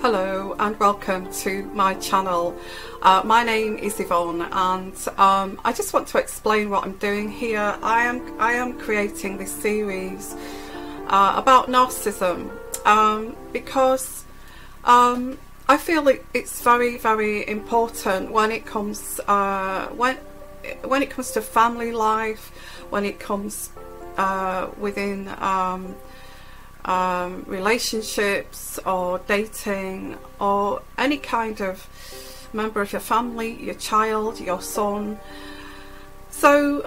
Hello and welcome to my channel. My name is Yvonne, and I just want to explain what I'm doing here. I am creating this series about narcissism because I feel it's very important when it comes when it comes to family life, when it comes within relationships or dating or any kind of member of your family, your child, your son. So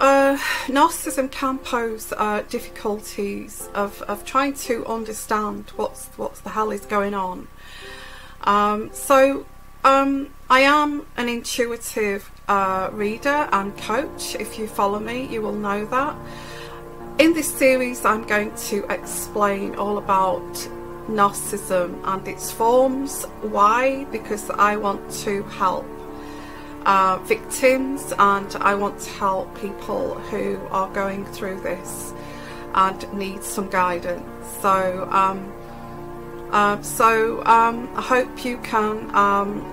narcissism can pose difficulties of trying to understand what the hell is going on. I am an intuitive reader and coach. If you follow me, you will know that. In this series, I'm going to explain all about narcissism and its forms. Why? Because I want to help victims, and I want to help people who are going through this and need some guidance. So I hope you can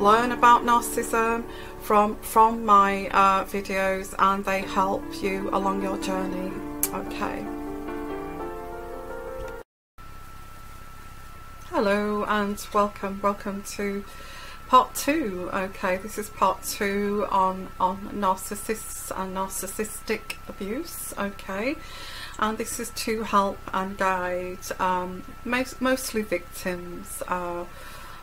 learn about narcissism from my videos, and they help you along your journey. Okay. Hello and welcome to part 2. Okay, this is part 2 on narcissists and narcissistic abuse. Okay, and this is to help and guide mostly victims of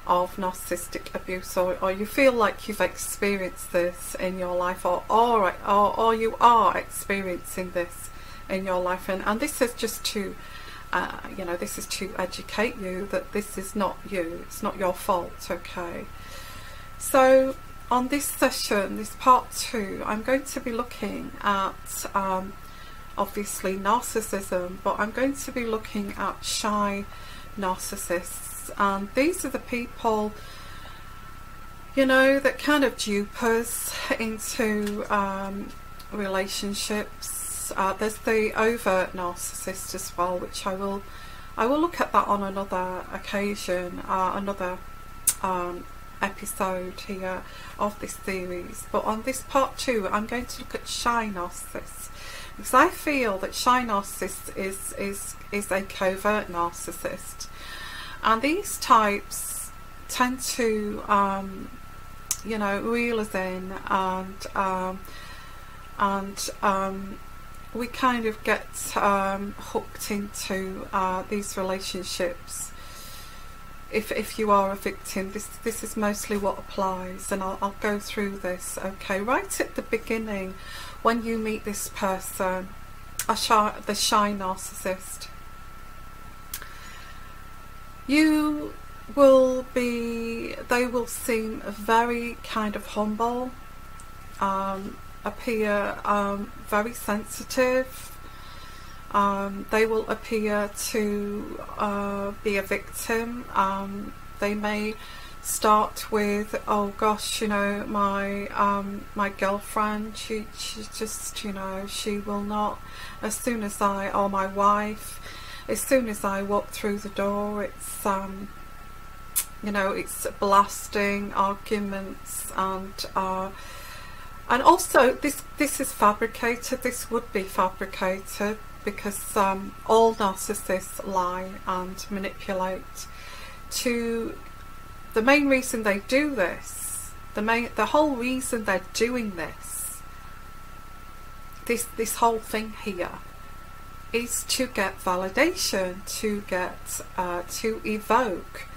narcissistic abuse, or you feel like you've experienced this in your life, or you are experiencing this in your life, and this is just to this is to educate you that this is not you, it's not your fault. Okay, so on this session, this part 2, I'm going to be looking at obviously narcissism, but I'm going to be looking at shy narcissists, and these are the people, you know, that kind of dupe us into relationships. There's the overt narcissist as well, which I will look at that on another occasion, another episode here of this series. But on this part 2, I'm going to look at shy narcissists, because I feel that shy narcissist is a covert narcissist, and these types tend to reel us in, and we kind of get hooked into these relationships. If you are a victim, this is mostly what applies, and I'll go through this. Okay, right at the beginning, when you meet this person, the shy narcissist, they will seem very kind of humble, appear very sensitive. They will appear to be a victim. They may start with, oh gosh, you know, my girlfriend, she just, you know, she will not, as soon as or my wife, as soon as I walk through the door, it's you know, it's blasting, arguments, and also this is fabricated. This would be fabricated because all narcissists lie and manipulate. The main reason they do this, the whole reason they're doing this whole thing here, is to get validation, to evoke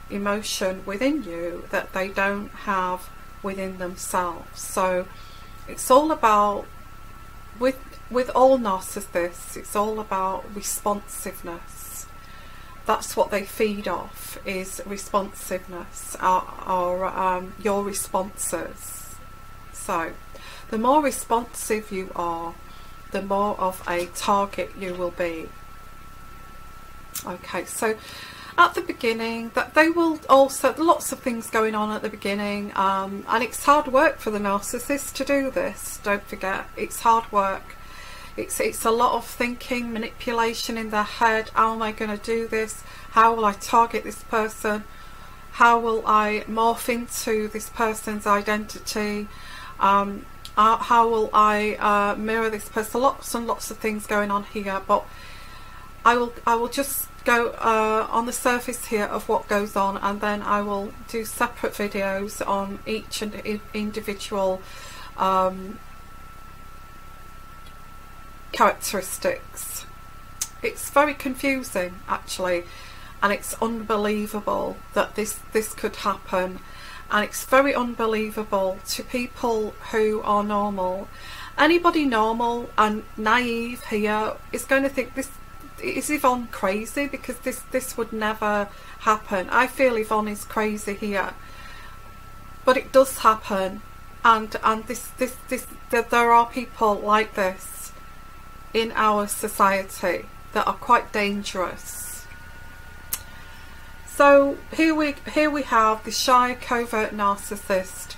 emotion within you that they don't have within themselves. So it's all about, with all narcissists, it's all about responsiveness. That's what they feed off, is responsiveness, or your responses. So the more responsive you are, the more of a target you will be. Okay, so at the beginning, that they will also, lots of things going on at the beginning, and it's hard work for the narcissist to do this. Don't forget, it's hard work. It's a lot of thinking, manipulation in their head. How am I going to do this? How will I target this person? How will I morph into this person's identity? How will I mirror this person? Lots and lots of things going on here, but I will just go on the surface here of what goes on, and then I will do separate videos on each and individual characteristics. It's very confusing actually, and it's unbelievable that this could happen, and it's very unbelievable to people who are normal. Anybody normal and naive here is going to think, this is Yvonne crazy, because this would never happen. I feel Yvonne is crazy here, but it does happen, and there are people like this in our society that are quite dangerous. So here we have the shy, covert narcissist,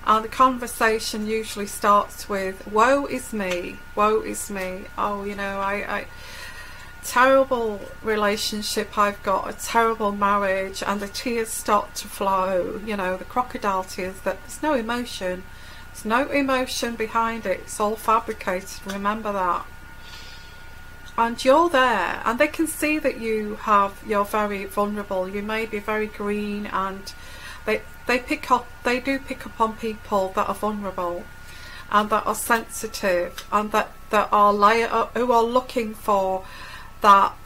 and the conversation usually starts with, woe is me, woe is me. Oh, you know, I terrible relationship I've got, a terrible marriage, and the tears start to flow, you know, the crocodile tears, that there's no emotion. There's no emotion behind it. It's all fabricated, remember that. And you're there, and they can see that you're very vulnerable. You may be very green, and they do pick up on people that are vulnerable and that are sensitive, and that who are looking for that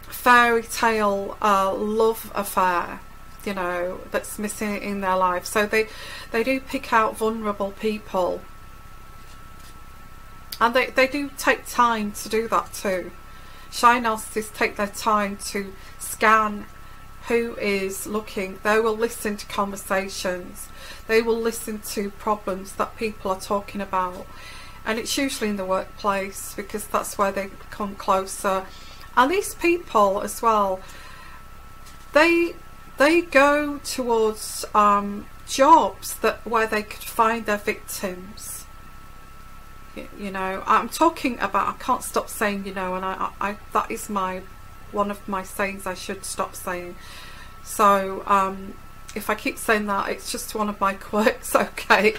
fairy tale love affair, you know, that's missing in their life. So they do pick out vulnerable people, and they do take time to do that too. Shy narcissists take their time to scan who is looking. They will listen to conversations, they will listen to problems that people are talking about, and it's usually in the workplace, because that's where they come closer. And these people as well, they go towards jobs where they could find their victims. You know, I'm talking about, I can't stop saying, you know, and I that is one of my sayings I should stop saying. So if I keep saying that, it's just one of my quirks, okay?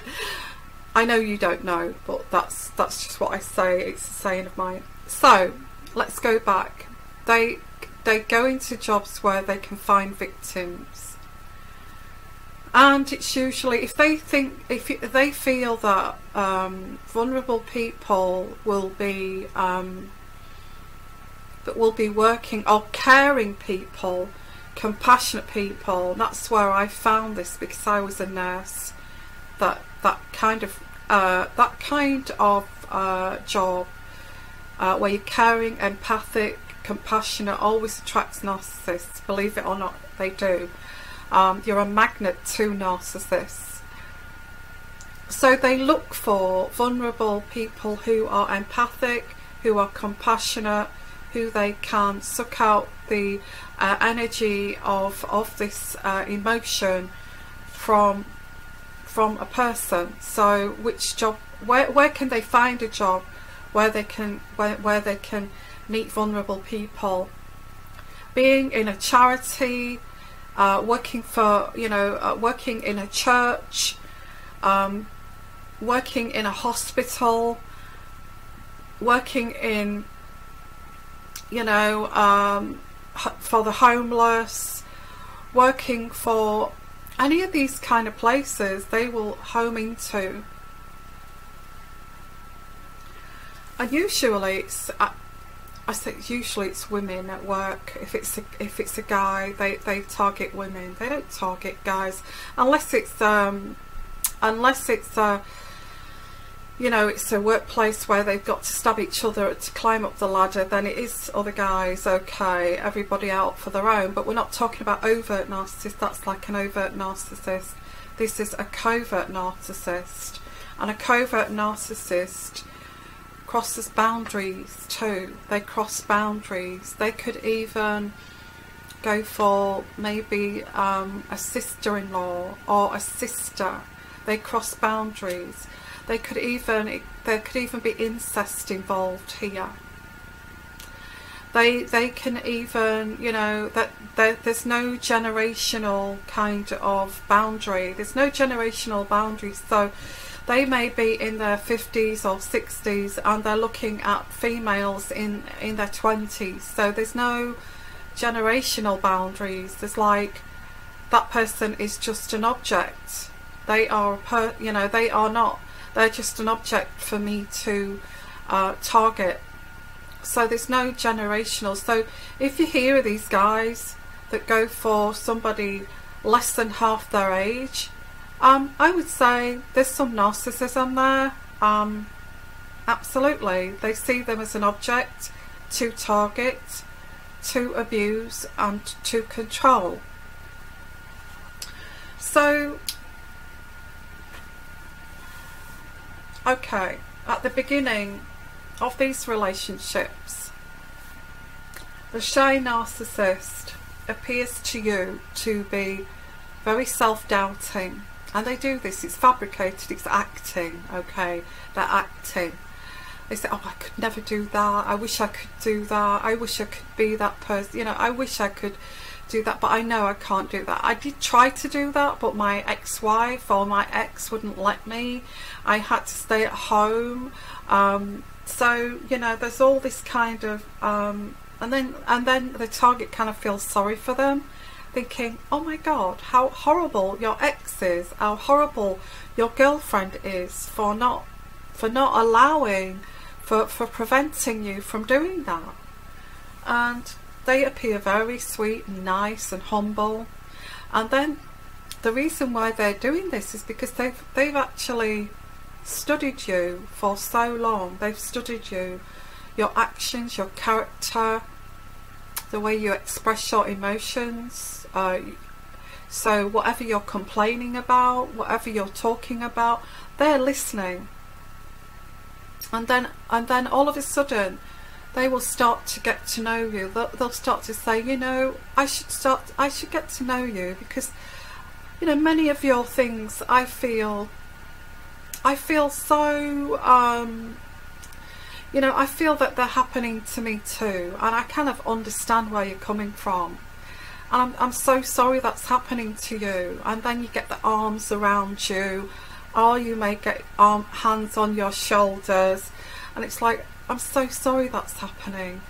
I know you don't know, but that's just what I say. It's a saying of mine. So let's go back. They go into jobs where they can find victims, and it's usually, if they feel that vulnerable people will be working, or caring people, compassionate people. That's where I found this, because I was a nurse. That kind of job where you're caring, empathic, compassionate, always attracts narcissists. Believe it or not, they do. You're a magnet to narcissists. So they look for vulnerable people who are empathic, who are compassionate, who they can suck out the energy of this emotion from a person. So which job, where can they find a job where they can meet vulnerable people? Being in a charity, working for, you know, working in a church, working in a hospital, working in, you know, for the homeless, working for any of these kind of places they will home into. And usually it's, I say usually it's women at work. If it's a guy, they target women. They don't target guys unless it's you know, it's a workplace where they've got to stab each other to climb up the ladder. Then it is other guys, okay, everybody out for their own. But we're not talking about overt narcissists. That's like an overt narcissist. This is a covert narcissist, and a covert narcissist crosses boundaries too. They cross boundaries. They could even go for maybe a sister-in-law or a sister. They cross boundaries. There could even be incest involved here. They can even, you know, there's no generational kind of boundary. There's no generational boundary. So they may be in their 50s or 60s and they're looking at females in their 20s. So there's no generational boundaries. There's like, that person is just an object. They are you know, they are not. They're just an object for me to target. So there's no generational. So if you hear of these guys that go for somebody less than half their age, I would say there's some narcissism there. Absolutely. They see them as an object to target, to abuse and to control. So, okay, at the beginning of these relationships, the shy narcissist appears to you to be very self-doubting, and they do this, it's fabricated, it's acting, okay, they're acting. They say, oh, I could never do that, I wish I could do that, I wish I could be that person, you know, I wish I could do that, but I know I can't do that. I did try to do that, but my ex-wife or my ex wouldn't let me. I had to stay at home. So, you know, there's all this kind of and then the target kind of feels sorry for them, thinking, oh my god, how horrible your ex is, how horrible your girlfriend is for not allowing, for preventing you from doing that. And they appear very sweet and nice and humble, and then the reason why they're doing this is because they've actually studied you for so long. They've studied you, your actions, your character, the way you express your emotions. So whatever you're complaining about, whatever you're talking about, they're listening. And then all of a sudden they will start to get to know you. They'll start to say, you know, I should get to know you, because, you know, many of your things I feel so, you know, I feel that they're happening to me too, and I kind of understand where you're coming from, and I'm so sorry that's happening to you. And then you get the arms around you, or you may get hands on your shoulders, and it's like, I'm so sorry that's happening.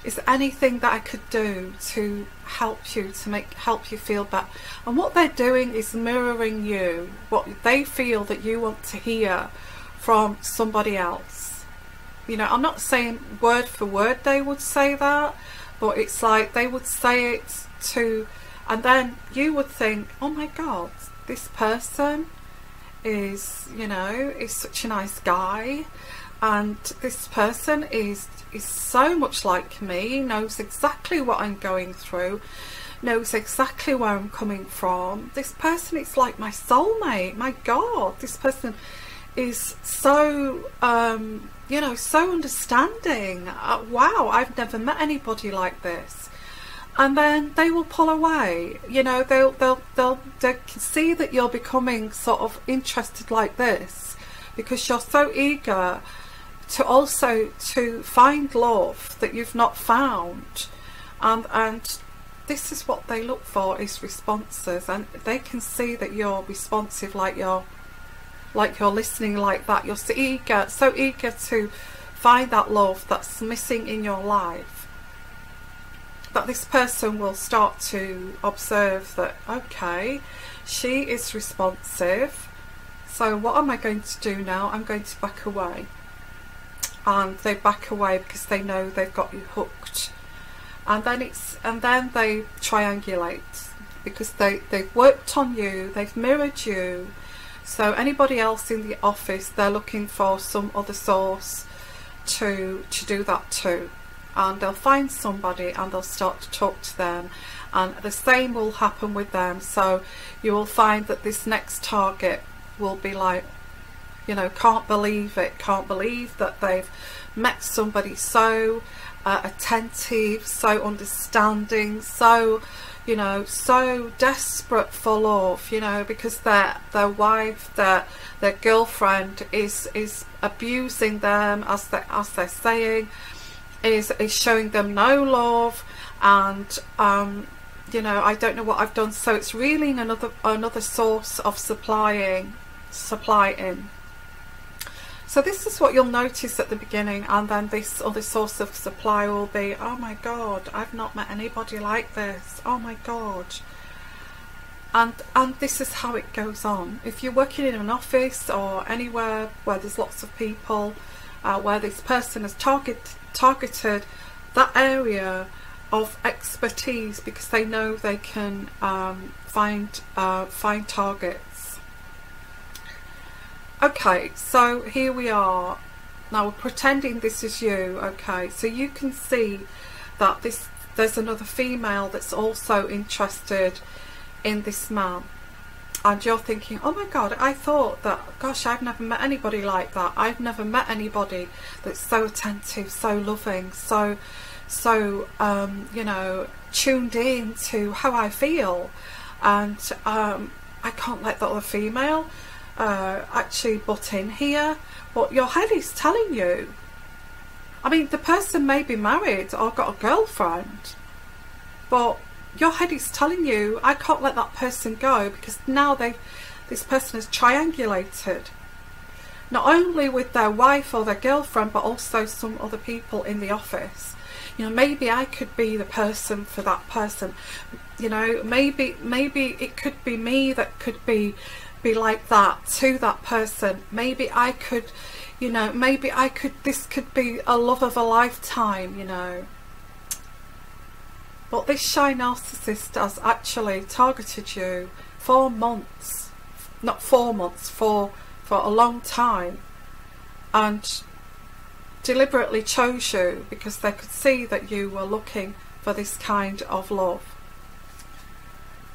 Is there anything that I could do to help you, to help you feel better? And what they're doing is mirroring you, what they feel that you want to hear from somebody else. You know, I'm not saying word for word they would say that, but it's like they would say it to, and then you would think, oh my god, this person is, you know, is such a nice guy, and this person is so much like me, knows exactly what I'm going through, knows exactly where I'm coming from. This person is like my soulmate. My god, this person is so you know, so understanding. Wow, I've never met anybody like this. And then they will pull away. You know, they can see that you're becoming sort of interested like this, because you're so eager to find love that you've not found, and this is what they look for, is responses. And they can see that you're responsive, like you're listening like that. You're so eager to find that love that's missing in your life, that this person will start to observe that, okay, she is responsive, so what am I going to do now? I'm going to back away. And they back away because they know they've got you hooked. And then they triangulate, because they've worked on you, they've mirrored you. So anybody else in the office, they're looking for some other source to do that too. And they'll find somebody and they'll start to talk to them, and the same will happen with them. So you will find that this next target will be like, you know, can't believe that they've met somebody so attentive, so understanding, so, you know, so desperate for love, you know, because their wife, their girlfriend is abusing them, as they're saying, is showing them no love, and you know, I don't know what I've done. So it's really another source of supplying. So this is what you'll notice at the beginning, and then this other source of supply will be, oh my god, I've not met anybody like this, oh my god. And this is how it goes on. If you're working in an office or anywhere where there's lots of people, where this person has targeted that area of expertise because they know they can find targets. Okay, so here we are. Now we're pretending this is you. Okay, so you can see that there's another female that's also interested in this man, and you're thinking, oh my god, I thought that, gosh, I've never met anybody like that. I've never met anybody that's so attentive, so loving, so you know, tuned in to how I feel, and I can't let that other female actually butt in here. But your head is telling you, I mean, the person may be married or got a girlfriend, but your head is telling you, I can't let that person go, because now this person has triangulated, not only with their wife or their girlfriend, but also some other people in the office. You know, maybe I could be the person for that person. You know, maybe it could be me that could be like that to that person. Maybe I could, you know, this could be a love of a lifetime, you know. But this shy narcissist has actually targeted you for months, not 4 months, for a long time, and deliberately chose you because they could see that you were looking for this kind of love.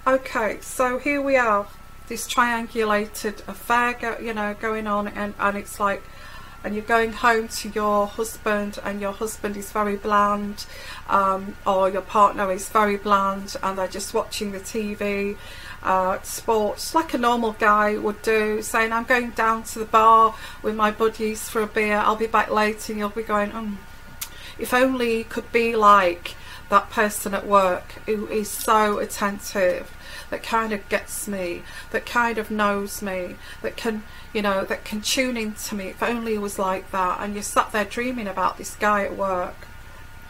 Okay, so here we are, this triangulated affair going on, and it's like, and you're going home to your husband, and your husband is very bland, or your partner is very bland, and they're just watching the TV, sports, like a normal guy would do, saying, I'm going down to the bar with my buddies for a beer, I'll be back later, and you'll be going, if only you could be like that person at work who is so attentive, that kind of gets me, that kind of knows me, that can, you know, that can tune into me. If only it was like that. And you're sat there dreaming about this guy at work,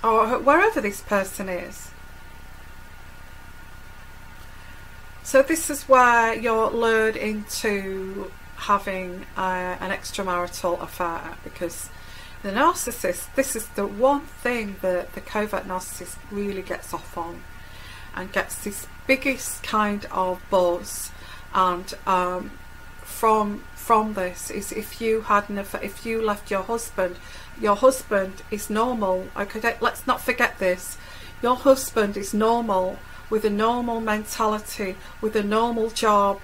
or wherever this person is. So this is where you're lured into having an extramarital affair, because the narcissist, this is the one thing that the covert narcissist really gets off on, and gets this biggest kind of buzz, and from this is, if you left your husband is normal. Okay, let's not forget this. Your husband is normal, with a normal mentality, with a normal job,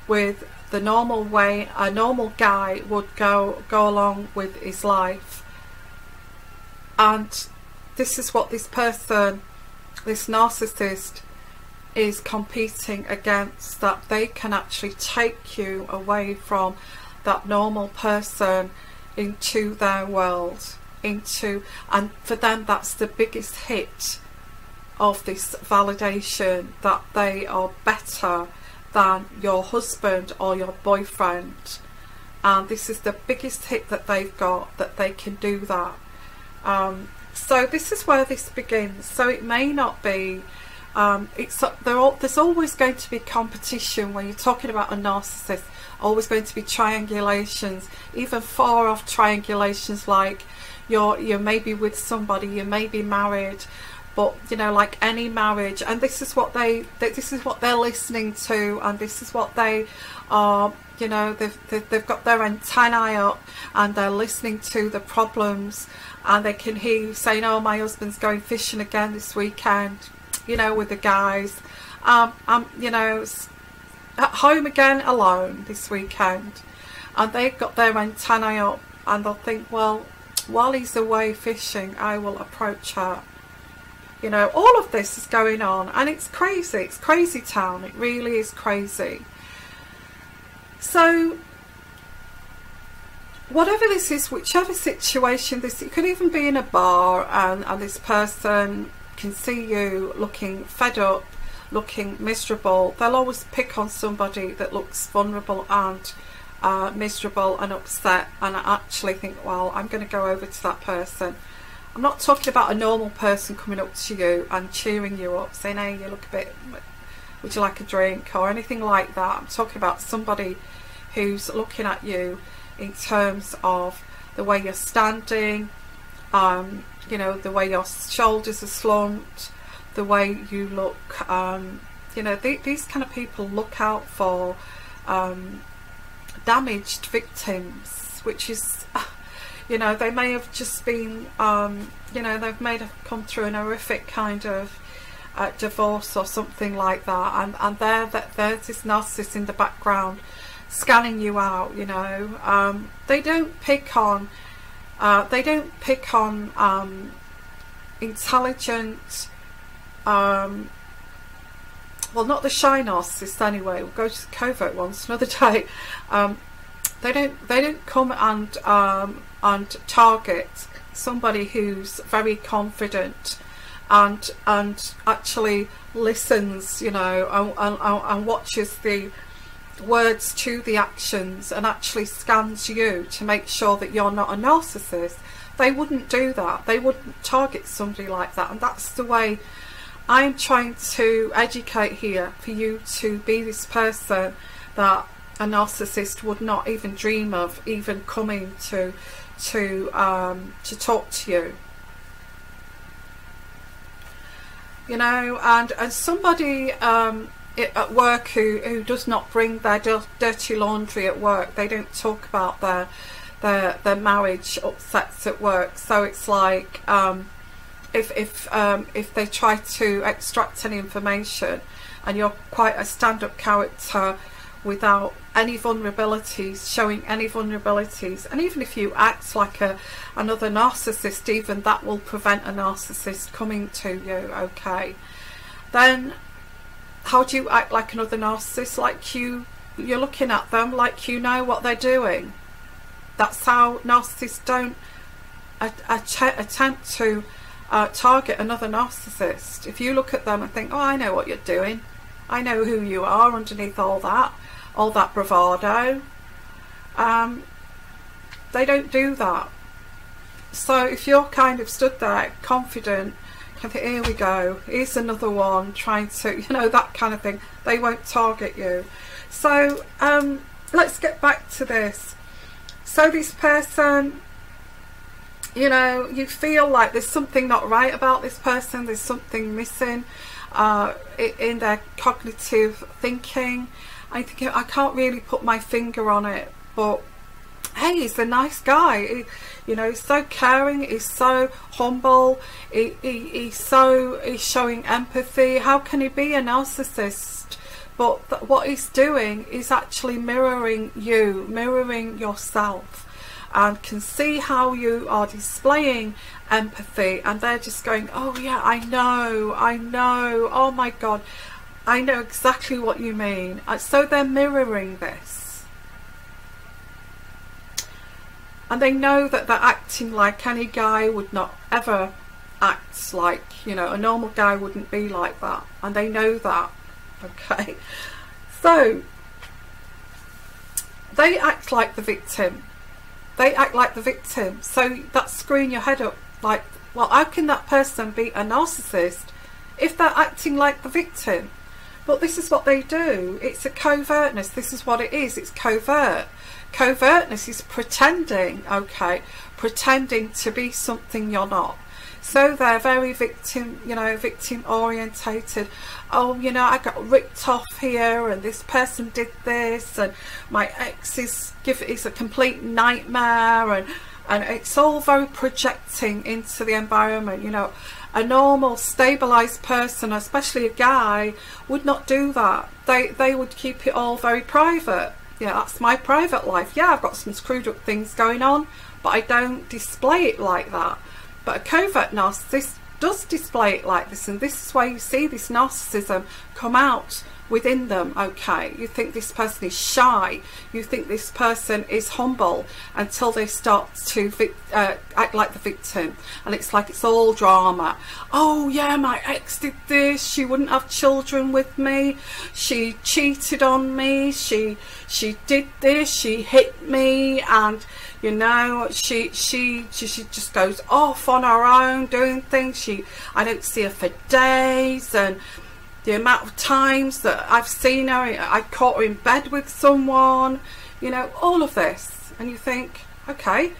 with the normal way a normal guy would go along with his life. And this is what this person, this narcissist, is competing against, that they can actually take you away from that normal person into their world, and for them that's the biggest hit of this validation, that they are better than your husband or your boyfriend, and this is the biggest hit that they've got, that they can do that. So this is where this begins. So it may not be there's always going to be competition when you're talking about a narcissist, always going to be triangulations, even far off triangulations, like you're maybe with somebody, you may be married, but you know, like any marriage, and this is what they're listening to, and this is what they are, you know, they've got their antennae up, and they're listening to the problems, and they can hear you saying, oh, my husband's going fishing again this weekend, you know, with the guys, you know, at home again alone this weekend, and they've got their antennae up, and they'll think, well, while he's away fishing, I will approach her. You know, all of this is going on, and it's crazy. It's crazy town. It really is crazy. So whatever this is, whichever situation this, it could even be in a bar, and this person can see you looking fed up, looking miserable. They'll always pick on somebody that looks vulnerable and miserable and upset, and I actually think, well, I'm going to go over to that person. I'm not talking about a normal person coming up to you and cheering you up, saying, hey, you look a bit, would you like a drink, or anything like that. I'm talking about somebody who's looking at you in terms of the way you're standing, you know, the way your shoulders are slumped, the way you look. You know, these kind of people look out for damaged victims, which is, you know, they may have just been, you know, they've may have come through an horrific kind of divorce or something like that, and there's this narcissist in the background scanning you out. You know, they don't pick on intelligent, well, not the shy narcissists anyway. We'll go to the covert ones another day. They don't come and target somebody who's very confident and actually listens, you know, and watches the words to the actions, and actually scans you to make sure that you're not a narcissist. They wouldn't do that. They wouldn't target somebody like that, and that's the way I'm trying to educate here, for you to be this person that a narcissist would not even dream of even coming to talk to you. You know, and somebody at work who does not bring their dirty laundry at work. They don't talk about their marriage upsets at work. So it's like, if they try to extract any information, and you're quite a stand-up character without any vulnerabilities, showing any vulnerabilities, and even if you act like another narcissist, even that will prevent a narcissist coming to you, okay? Then how do you act like another narcissist? Like you're looking at them like you know what they're doing. That's how narcissists don't attempt to target another narcissist. If you look at them and think, oh, I know what you're doing, I know who you are underneath all that bravado, they don't do that. So if you're kind of stood there confident, kind of, here we go, here's another one trying to, you know, that kind of thing, they won't target you. So let's get back to this. So this person, you know, you feel like there's something not right about this person, there's something missing in their cognitive thinking. I think I can't really put my finger on it, but hey, he's a nice guy. You know, he's so caring, he's so humble, he's showing empathy. How can he be a narcissist? But what he's doing is actually mirroring you, mirroring yourself, and can see how you are displaying empathy, and they're just going, oh yeah, I know, oh my god, I know exactly what you mean. So they're mirroring this, and they know that they're acting like any guy would not ever act like, you know, a normal guy wouldn't be like that, and they know that. Okay, so they act like the victim. They act like the victim. So that's screwing your head up. Like, well, how can that person be a narcissist if they're acting like the victim? But this is what they do. It's a covertness. This is what it is. It's covert. Covertness is pretending, okay, pretending to be something you're not. So they're very victim, you know, victim orientated. Oh, you know, I got ripped off here, and this person did this, and my ex is a complete nightmare, and it's all very projecting into the environment. You know, a normal stabilized person, especially a guy, would not do that. They would keep it all very private. Yeah, that's my private life. Yeah, I've got some screwed up things going on, but I don't display it like that. But a covert narcissist does display it like this, and this is where you see this narcissism come out within them. Okay, you think this person is shy, you think this person is humble, until they start to act like the victim, and it's like it's all drama. Oh yeah, my ex did this, she wouldn't have children with me, she cheated on me, she did this, she hit me, and you know, she just goes off on her own doing things. I don't see her for days, and the amount of times that I've seen her, I caught her in bed with someone, you know, all of this. And you think, okay,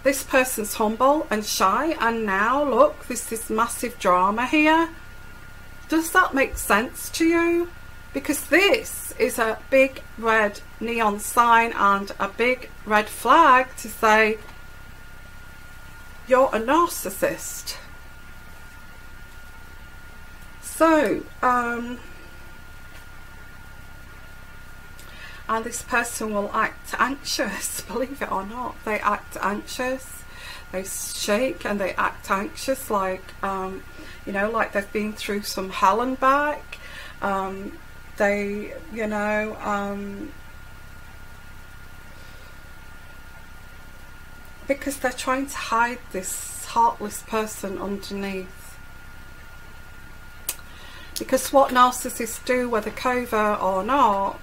this person's humble and shy, and now look, there's this massive drama here. Does that make sense to you? Because this is a big red neon sign and a big red flag to say you're a narcissist. So, and this person will act anxious, believe it or not. They act anxious, they shake and they act anxious, like, you know, like they've been through some hell and back. They, you know, because they're trying to hide this heartless person underneath. Because what narcissists do, whether covert or not,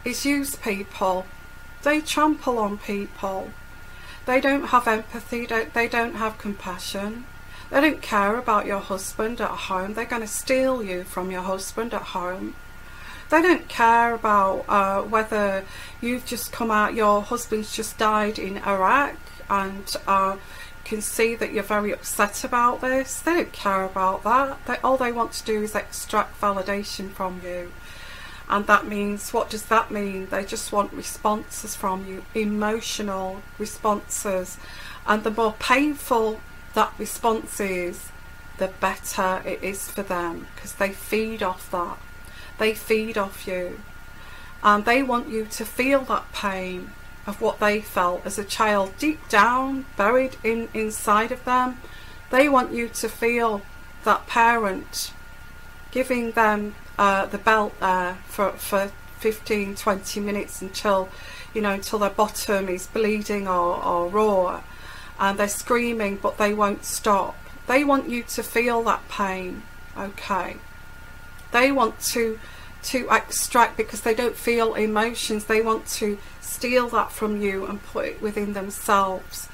is use people. They trample on people. They don't have empathy, they don't have compassion. They don't care about your husband at home. They're going to steal you from your husband at home. They don't care about whether you've just come out, your husband's just died in Iraq, and can see that you're very upset about this. They don't care about that. All they want to do is extract validation from you. And that means, what does that mean? They just want responses from you, emotional responses. And the more painful that response is, the better it is for them, because they feed off that. They feed off you. And they want you to feel that pain of what they felt as a child deep down, buried inside of them. They want you to feel that parent giving them the belt there for 15-20 minutes until, you know, until their bottom is bleeding or raw, and they're screaming but they won't stop. They want you to feel that pain. Okay, they want to extract, because they don't feel emotions, they want to steal that from you and put it within themselves,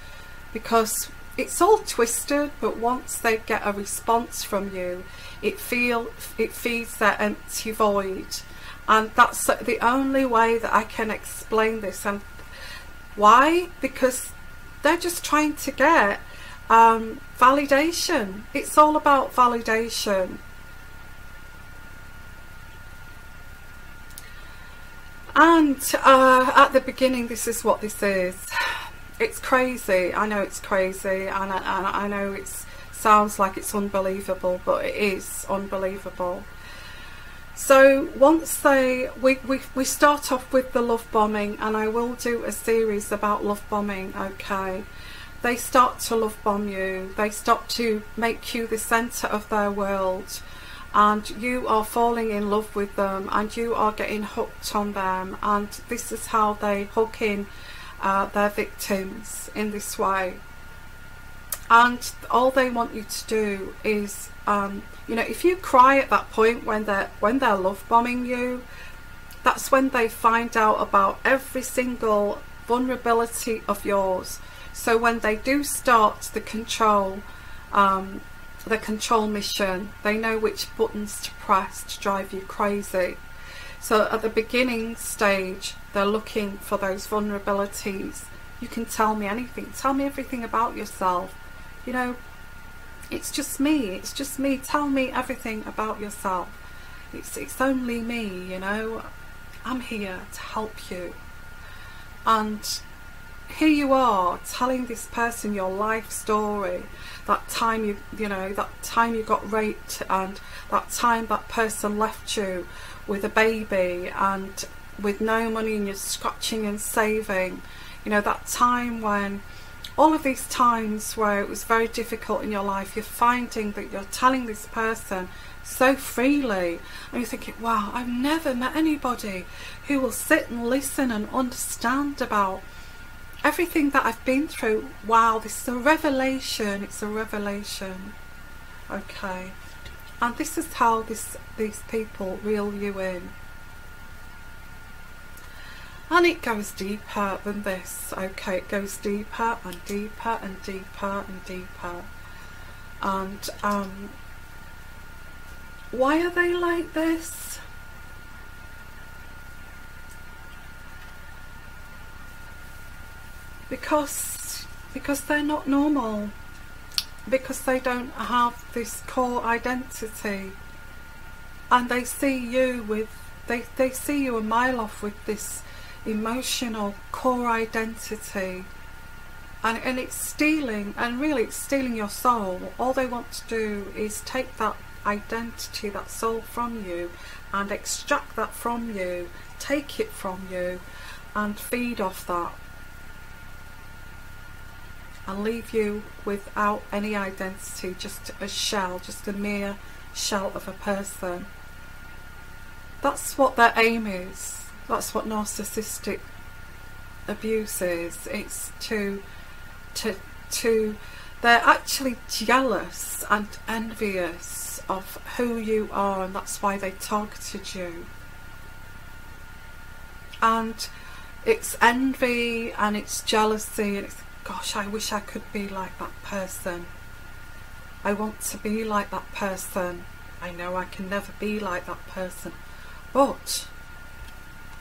because it's all twisted. But once they get a response from you, it feeds their empty void. And that's the only way that I can explain this. And why? Because they're just trying to get validation. It's all about validation. And at the beginning, this is what this is. It's crazy. I know it's crazy, and I know it sounds like it's unbelievable, but it is unbelievable. So once we start off with the love bombing, and I will do a series about love bombing. Okay, they start to love bomb you. They start to make you the center of their world, and you are falling in love with them, and you are getting hooked on them. And this is how they hook in their victims, in this way. And all they want you to do is, you know, if you cry at that point when they're love bombing you, that's when they find out about every single vulnerability of yours. So when they do start the control mission, they know which buttons to press to drive you crazy. So at the beginning stage, they're looking for those vulnerabilities. You can tell me anything. Tell me everything about yourself. You know, it's just me. It's just me. Tell me everything about yourself. It's only me, you know. I'm here to help you. And here you are telling this person your life story. That time that time you got raped, and that time that person left you with a baby and with no money, and you're scratching and saving. You know, that time when all of these times where it was very difficult in your life, you're finding that you're telling this person so freely, and you're thinking, wow, I've never met anybody who will sit and listen and understand about everything that I've been through. Wow, this is a revelation. It's a revelation. Okay, and this is how these people reel you in. And it goes deeper than this. Okay, it goes deeper and deeper and deeper and deeper. And why are they like this? Because they're not normal. Because they don't have this core identity. And they see you with, they see you a mile off with this emotional core identity, and it's stealing, and really it's stealing your soul. All they want to do is take that identity, that soul from you, and extract that from you, take it from you, and feed off that, and leave you without any identity, just a shell, just a mere shell of a person. That's what their aim is. That's what narcissistic abuse is. It's to they're actually jealous and envious of who you are, and that's why they targeted you. And it's envy and it's jealousy, and it's, gosh, I wish I could be like that person. I want to be like that person. I know I can never be like that person, but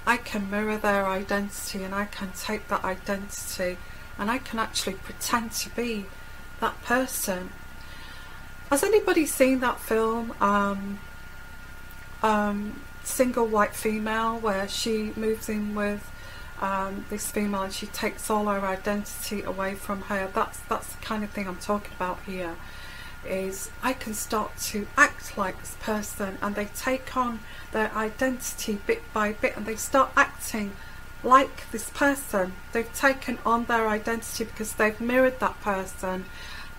I can mirror their identity, and I can take that identity and I can actually pretend to be that person. Has anybody seen that film, Single White Female, where she moves in with this female and she takes all her identity away from her? That's the kind of thing I'm talking about here. Is I can start to act like this person, and they take on their identity bit by bit, and they start acting like this person. They've taken on their identity because they've mirrored that person,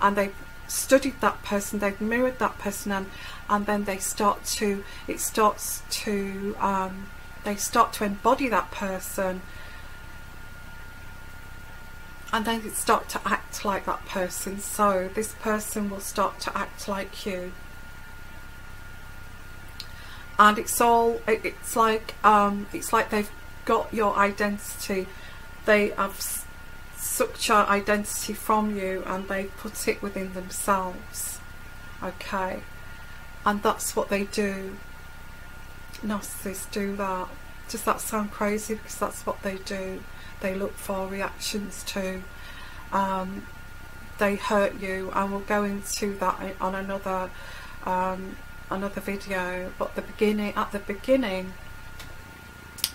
and they've studied that person, they've mirrored that person, and then they start to they start to embody that person, and then it start to act like that person. So this person will start to act like you, and it's like they've got your identity. They have sucked your identity from you and they put it within themselves. Okay, and that's what they do. Narcissists do that. Does that sound crazy? Because that's what they do. They look for reactions to. They hurt you, and we'll go into that on another video. But at the beginning,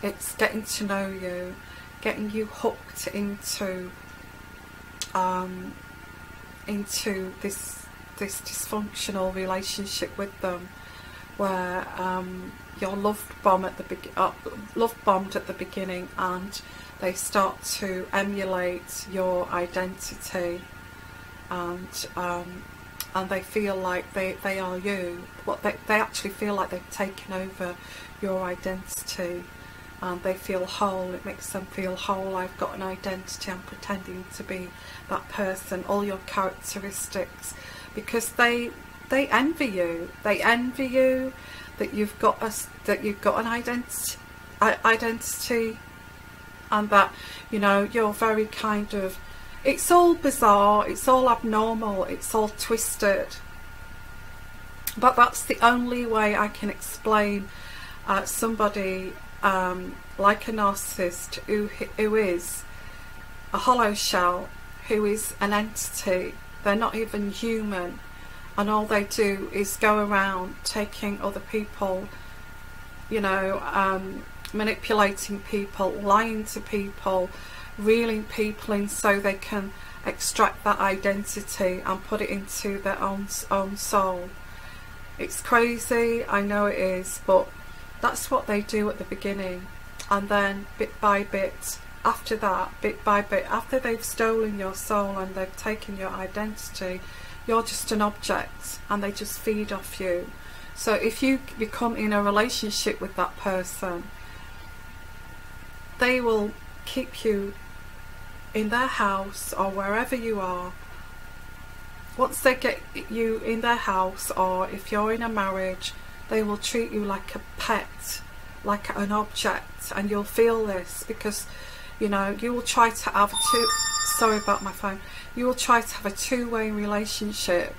it's getting to know you, getting you hooked into this dysfunctional relationship with them, where you're love bombed at the beginning, and they start to emulate your identity, and they feel like they are you. They actually feel like they've taken over your identity, and they feel whole. It makes them feel whole. I've got an identity, I'm pretending to be that person, all your characteristics, because they envy you. They envy you that you've got an identity, and that, you know, you're very kind of, it's all bizarre, it's all abnormal, it's all twisted. But that's the only way I can explain somebody like a narcissist who is a hollow shell, who is an entity. They're not even human, and all they do is go around taking other people, you know, manipulating people, lying to people, reeling people in so they can extract that identity and put it into their own soul. It's crazy, I know it is, but that's what they do at the beginning, and then bit by bit after that, bit by bit, after they've stolen your soul and they've taken your identity, you're just an object and they just feed off you. So if you become in a relationship with that person, they will keep you in their house or wherever you are. Once they get you in their house, or if you're in a marriage, they will treat you like a pet, like an object, and you'll feel this because, you know, you will try to have sorry about my phone, you will try to have a two-way relationship,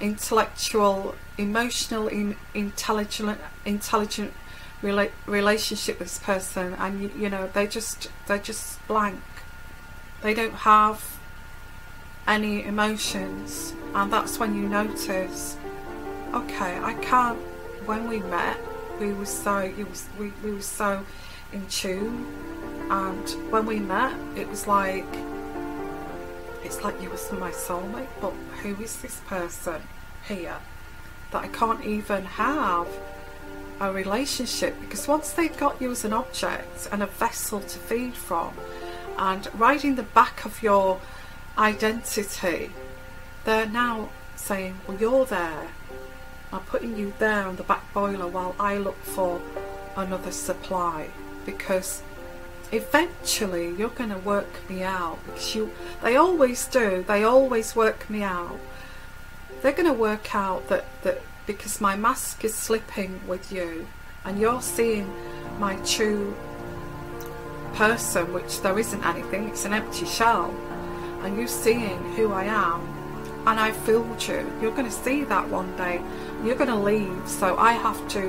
intellectual, emotional, intelligent relationship with this person, and you know, they're just blank. They don't have any emotions, and that's when you notice, okay, I can't. When we met, we were so we were so in tune, and when we met, it's like you were my soulmate. But who is this person here that I can't even have a relationship? Because once they've got you as an object and a vessel to feed from, and riding the back of your identity, they're now saying, well, you're there, I'm putting you there on the back boiler while I look for another supply, because eventually you're going to work me out. Because they always do, they always work me out. They're going to work out that because my mask is slipping with you and you're seeing my true person, which there isn't anything, it's an empty shell, and you seeing who I am, and I fooled you. You're going to see that one day. You're going to leave, so I have to,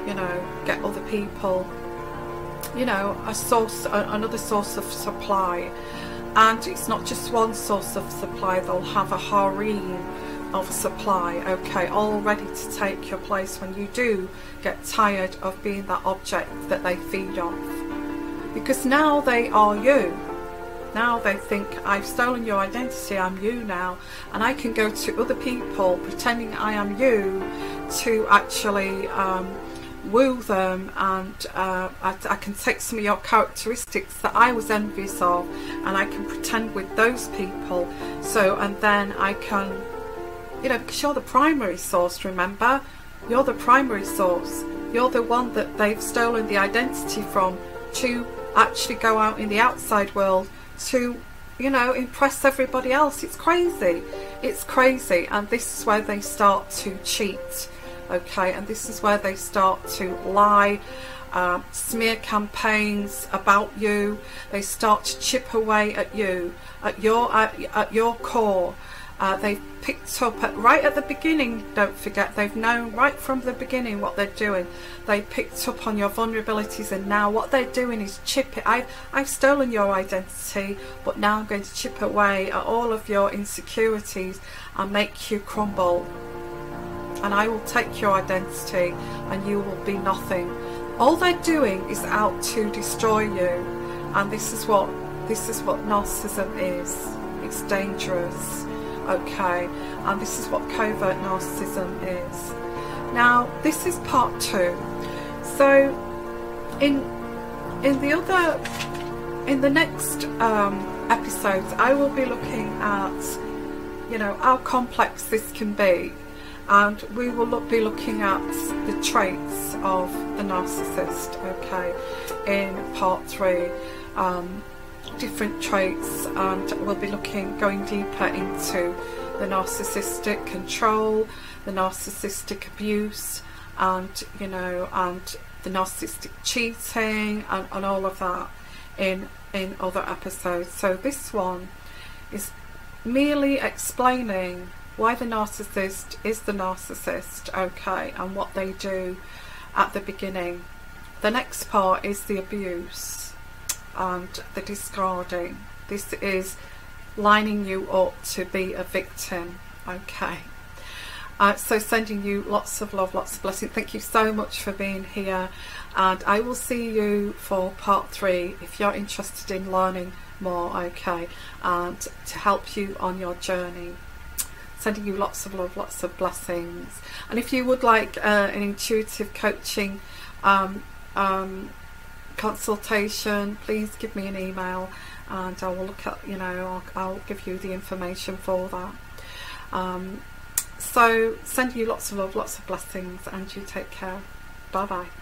you know, get other people, you know, another source of supply. And it's not just one source of supply, they'll have a harem of supply, okay, all ready to take your place when you do get tired of being that object that they feed off. Because now they are you. Now they think, I've stolen your identity, I'm you now, and I can go to other people pretending I am you to actually woo them, and I can take some of your characteristics that I was envious of, and I can pretend with those people. So, and then I can, you know, because you're the primary source, remember? You're the primary source. You're the one that they've stolen the identity from to actually go out in the outside world to, you know, impress everybody else. It's crazy. It's crazy. And this is where they start to cheat, okay? And this is where they start to lie, smear campaigns about you. They start to chip away at you, at your core. They've picked up right at the beginning, don't forget, they've known right from the beginning what they're doing. They picked up on your vulnerabilities, and now what they're doing is chip it. I've stolen your identity, but now I'm going to chip away at all of your insecurities and make you crumble. And I will take your identity and you will be nothing. All they're doing is out to destroy you. And this is what narcissism is. It's dangerous. Okay, and this is what covert narcissism is. Now, this is part 2. So, in the next episodes, I will be looking at, you know, how complex this can be, and we will be looking at the traits of the narcissist. Okay, in part 3. Different traits, and we'll be going deeper into the narcissistic control, the narcissistic abuse, and, you know, and the narcissistic cheating, and all of that in other episodes. So this one is merely explaining why the narcissist is the narcissist, okay, and what they do at the beginning. The next part is the abuse and the discarding. This is lining you up to be a victim, okay. So sending you lots of love, lots of blessing. Thank you so much for being here, and I will see you for part 3 if you're interested in learning more, okay, and to help you on your journey. Sending you lots of love, lots of blessings. And if you would like an intuitive coaching consultation, please give me an email and I will look at, you know, I'll give you the information for that. So send you lots of love, lots of blessings, and you take care. Bye bye.